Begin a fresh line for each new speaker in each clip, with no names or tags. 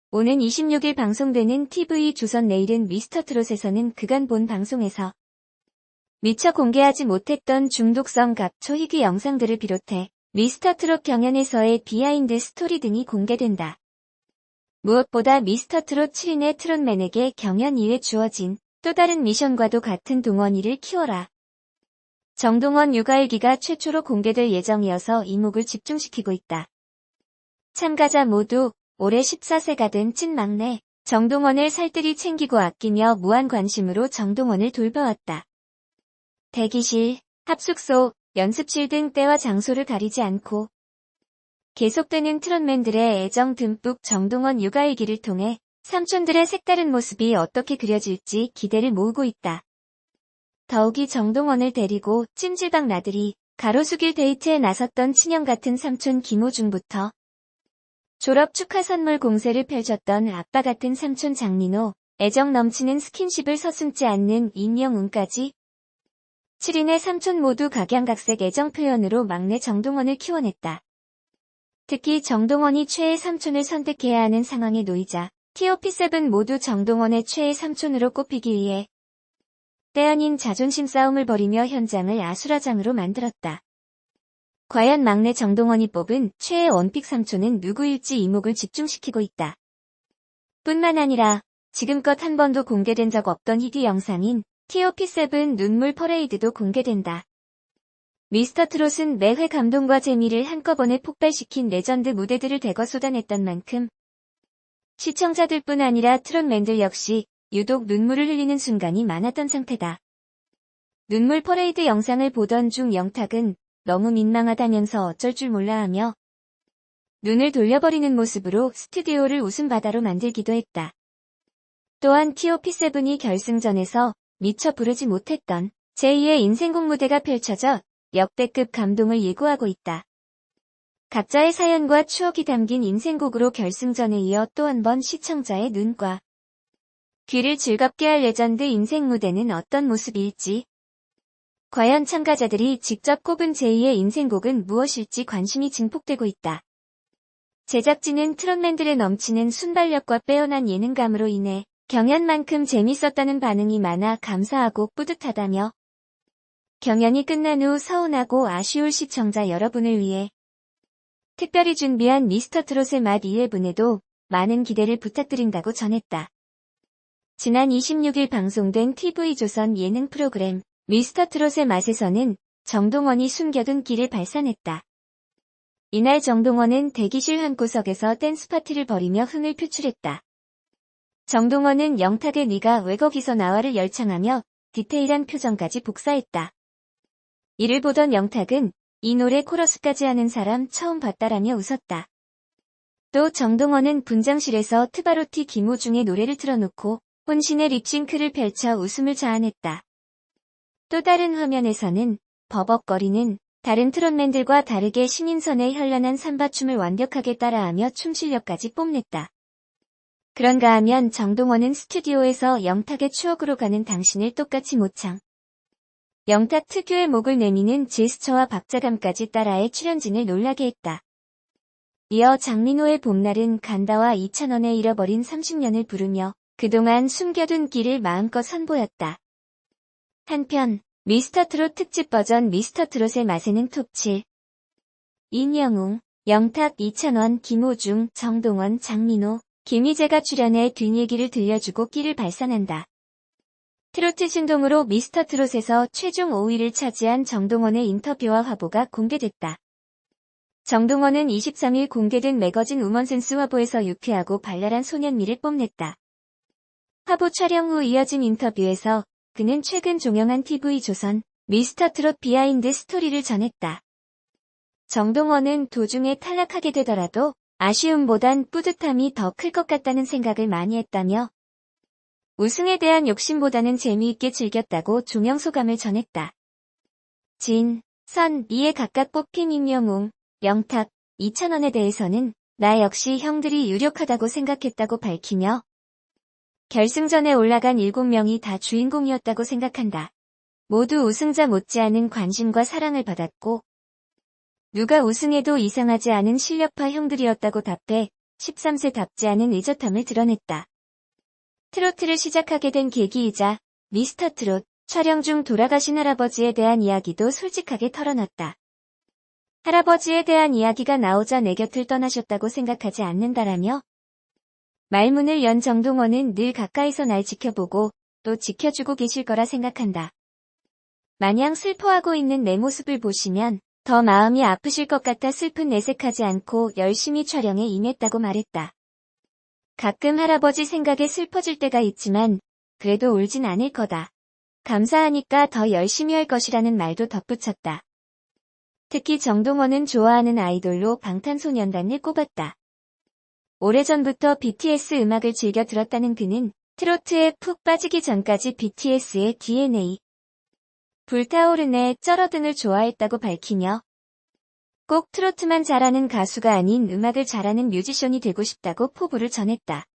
오는 26일 방송되는 TV조선 내일은 미스터트롯에서는 그간 본 방송에서 미처 공개하지 못했던 중독성 각초 희귀 영상들을 비롯해 미스터트롯 경연에서의 비하인드 스토리 등이 공개된다. 무엇보다 미스터트롯 7인의 트롯맨에게 경연 이후에 주어진 또 다른 미션과도 같은 동원이를 키워라. 정동원 육아일기가 최초로 공개될 예정이어서 이목을 집중시키고 있다. 참가자 모두 올해 14세가 된 찐막내 정동원을 살뜰히 챙기고 아끼며 무한 관심으로 정동원을 돌봐왔다. 대기실, 합숙소, 연습실 등 때와 장소를 가리지 않고 계속되는 트롯맨들의 애정 듬뿍 정동원 육아일기를 통해 삼촌들의 색다른 모습이 어떻게 그려질지 기대를 모으고 있다. 더욱이 정동원을 데리고 찜질방 나들이 가로수길 데이트에 나섰던 친형 같은 삼촌 김호중부터 졸업 축하 선물 공세를 펼쳤던 아빠 같은 삼촌 장민호, 애정 넘치는 스킨십을 서슴지 않는 임영웅까지 7인의 삼촌 모두 각양각색 애정 표현으로 막내 정동원을 키워냈다. 특히 정동원이 최애 삼촌을 선택해야 하는 상황에 놓이자 TOP7 모두 정동원의 최애 삼촌으로 꼽히기 위해 때 아닌 자존심 싸움을 벌이며 현장을 아수라장으로 만들었다. 과연 막내 정동원이 뽑은 최애 원픽 삼촌은 누구일지 이목을 집중시키고 있다. 뿐만 아니라 지금껏 한 번도 공개된 적 없던 희귀 영상인 TOP7 눈물 퍼레이드도 공개된다. 미스터트롯은 매회 감동과 재미를 한꺼번에 폭발시킨 레전드 무대들을 대거 쏟아냈던 만큼 시청자들뿐 아니라 트롯맨들 역시 유독 눈물을 흘리는 순간이 많았던 상태다. 눈물 퍼레이드 영상을 보던 중 영탁은 너무 민망하다면서 어쩔 줄 몰라 하며 눈을 돌려버리는 모습으로 스튜디오를 웃음바다로 만들기도 했다. 또한 TOP7이 결승전에서 미처 부르지 못했던 제2의 인생곡 무대가 펼쳐져 역대급 감동을 예고하고 있다. 각자의 사연과 추억이 담긴 인생곡으로 결승전에 이어 또 한 번 시청자의 눈과 귀를 즐겁게 할 레전드 인생 무대는 어떤 모습일지, 과연 참가자들이 직접 꼽은 제2의 인생곡은 무엇일지 관심이 증폭되고 있다. 제작진은 트롯맨들의 넘치는 순발력과 빼어난 예능감으로 인해 경연만큼 재밌었다는 반응이 많아 감사하고 뿌듯하다며 경연이 끝난 후 서운하고 아쉬울 시청자 여러분을 위해 특별히 준비한 미스터트롯의 맛 2회분에도 많은 기대를 부탁드린다고 전했다. 지난 26일 방송된 TV조선 예능 프로그램 미스터트롯의 맛에서는 정동원이 숨겨둔 끼를 발산했다. 이날 정동원은 대기실 한 구석에서 댄스 파티를 벌이며 흥을 표출했다. 정동원은 영탁의 네가 왜 거기서 나와를 열창하며 디테일한 표정까지 복사했다. 이를 보던 영탁은 이 노래 코러스까지 하는 사람 처음 봤다라며 웃었다. 또 정동원은 분장실에서 트바로티 김호중의 노래를 틀어놓고 혼신의 립싱크를 펼쳐 웃음을 자아냈다. 또 다른 화면에서는 버벅거리는 다른 트롯맨들과 다르게 신인선의 현란한 삼바춤을 완벽하게 따라하며 춤 실력까지 뽐냈다. 그런가 하면 정동원은 스튜디오에서 영탁의 추억으로 가는 당신을 똑같이 모창. 영탁 특유의 목을 내미는 제스처와 박자감까지 따라해 출연진을 놀라게 했다. 이어 장민호의 봄날은 간다와 이찬원의 잃어버린 30년을 부르며 그동안 숨겨둔 끼를 마음껏 선보였다. 한편 미스터트롯 특집 버전 미스터트롯의 맛에는 톱7 임영웅, 영탁, 이찬원, 김호중, 정동원, 장민호, 김희재가 출연해 뒷얘기를 들려주고 끼를 발산한다. 트로트 진동으로 미스터트롯에서 최종 5위를 차지한 정동원의 인터뷰와 화보가 공개됐다. 정동원은 23일 공개된 매거진 우먼센스 화보에서 유쾌하고 발랄한 소년미를 뽐냈다. 화보 촬영 후 이어진 인터뷰에서 그는 최근 종영한 TV조선 미스터트롯 비하인드 스토리를 전했다. 정동원은 도중에 탈락하게 되더라도 아쉬움보단 뿌듯함이 더 클 것 같다는 생각을 많이 했다며 우승에 대한 욕심보다는 재미있게 즐겼다고 종영 소감을 전했다. 진, 선, 미에 각각 뽑힌 임영웅, 영탁, 이찬원에 대해서는 나 역시 형들이 유력하다고 생각했다고 밝히며 결승전에 올라간 7명이 다 주인공이었다고 생각한다. 모두 우승자 못지않은 관심과 사랑을 받았고 누가 우승해도 이상하지 않은 실력파 형들이었다고 답해 13세답지 않은 의젓함을 드러냈다. 트로트를 시작하게 된 계기이자 미스터 트롯 촬영 중 돌아가신 할아버지에 대한 이야기도 솔직하게 털어놨다. 할아버지에 대한 이야기가 나오자 내 곁을 떠나셨다고 생각하지 않는다라며 말문을 연 정동원은 늘 가까이서 날 지켜보고 또 지켜주고 계실 거라 생각한다. 마냥 슬퍼하고 있는 내 모습을 보시면 더 마음이 아프실 것 같아 슬픈 내색하지 않고 열심히 촬영에 임했다고 말했다. 가끔 할아버지 생각에 슬퍼질 때가 있지만 그래도 울진 않을 거다. 감사하니까 더 열심히 할 것이라는 말도 덧붙였다. 특히 정동원은 좋아하는 아이돌로 방탄소년단을 꼽았다. 오래전부터 BTS 음악을 즐겨 들었다는 그는 트로트에 푹 빠지기 전까지 BTS의 DNA, 불타오르네, 쩔어 등을 좋아했다고 밝히며 꼭 트로트만 잘하는 가수가 아닌 음악을 잘하는 뮤지션이 되고 싶다고 포부를 전했다.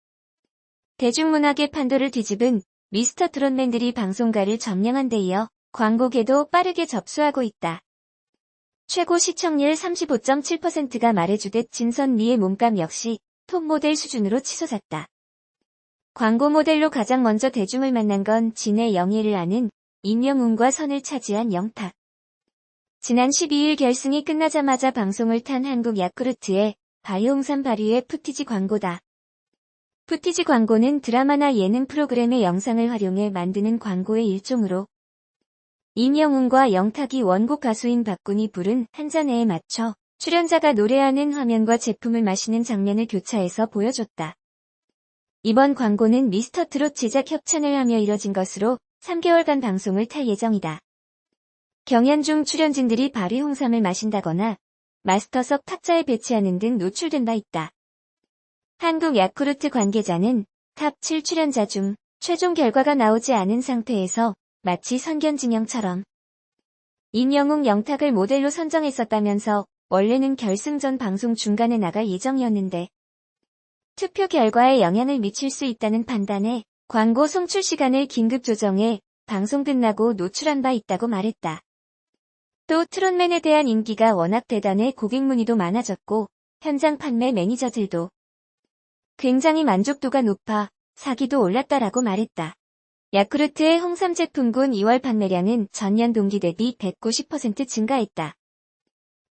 대중문학의 판도를 뒤집은 미스터 트롯맨들이 방송가를 점령한 데 이어 광고계도 빠르게 접수하고 있다. 최고 시청률 35.7%가 말해주듯 진선미의 몸값 역시 톱모델 수준으로 치솟았다. 광고 모델로 가장 먼저 대중을 만난 건 진의 영예를 아는 임영웅과 선을 차지한 영탁. 지난 12일 결승이 끝나자마자 방송을 탄 한국 야쿠르트의 바이오홍삼 발효의 푸티지 광고다. 푸티지 광고는 드라마나 예능 프로그램의 영상을 활용해 만드는 광고의 일종으로 임영웅과 영탁이 원곡 가수인 박군이 부른 한 잔에에 맞춰 출연자가 노래하는 화면과 제품을 마시는 장면을 교차해서 보여줬다. 이번 광고는 미스터 트롯 제작 협찬을 하며 이뤄진 것으로 3개월간 방송을 탈 예정이다. 경연 중 출연진들이 발효 홍삼을 마신다거나 마스터석 탁자에 배치하는 등 노출된 바 있다. 한국 야쿠르트 관계자는 탑 7 출연자 중 최종 결과가 나오지 않은 상태에서 마치 선견지명처럼 임영웅, 영탁을 모델로 선정했었다면서 원래는 결승전 방송 중간에 나갈 예정이었는데 투표 결과에 영향을 미칠 수 있다는 판단에 광고 송출 시간을 긴급 조정해 방송 끝나고 노출한 바 있다고 말했다. 또 트롯맨에 대한 인기가 워낙 대단해 고객 문의도 많아졌고 현장 판매 매니저들도 굉장히 만족도가 높아 사기도 올랐다라고 말했다. 야쿠르트의 홍삼 제품군 2월 판매량은 전년 동기 대비 190% 증가했다.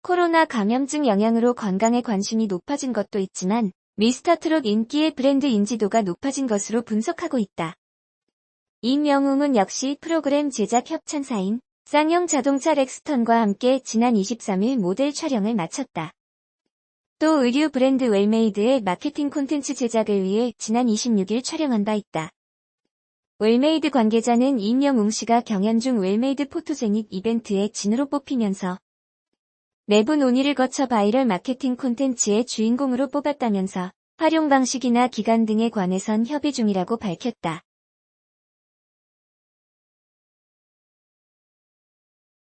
코로나 감염증 영향으로 건강에 관심이 높아진 것도 있지만 미스터 트롯 인기의 브랜드 인지도가 높아진 것으로 분석하고 있다. 임영웅은 역시 프로그램 제작 협찬사인 쌍용 자동차 렉스턴과 함께 지난 23일 모델 촬영을 마쳤다. 또 의류 브랜드 웰메이드의 마케팅 콘텐츠 제작을 위해 지난 26일 촬영한 바 있다. 웰메이드 관계자는 임영웅 씨가 경연 중 웰메이드 포토제닉 이벤트의 진으로 뽑히면서 내부 논의를 거쳐 바이럴 마케팅 콘텐츠의 주인공으로 뽑았다면서 활용 방식이나 기간 등에 관해선 협의 중이라고 밝혔다.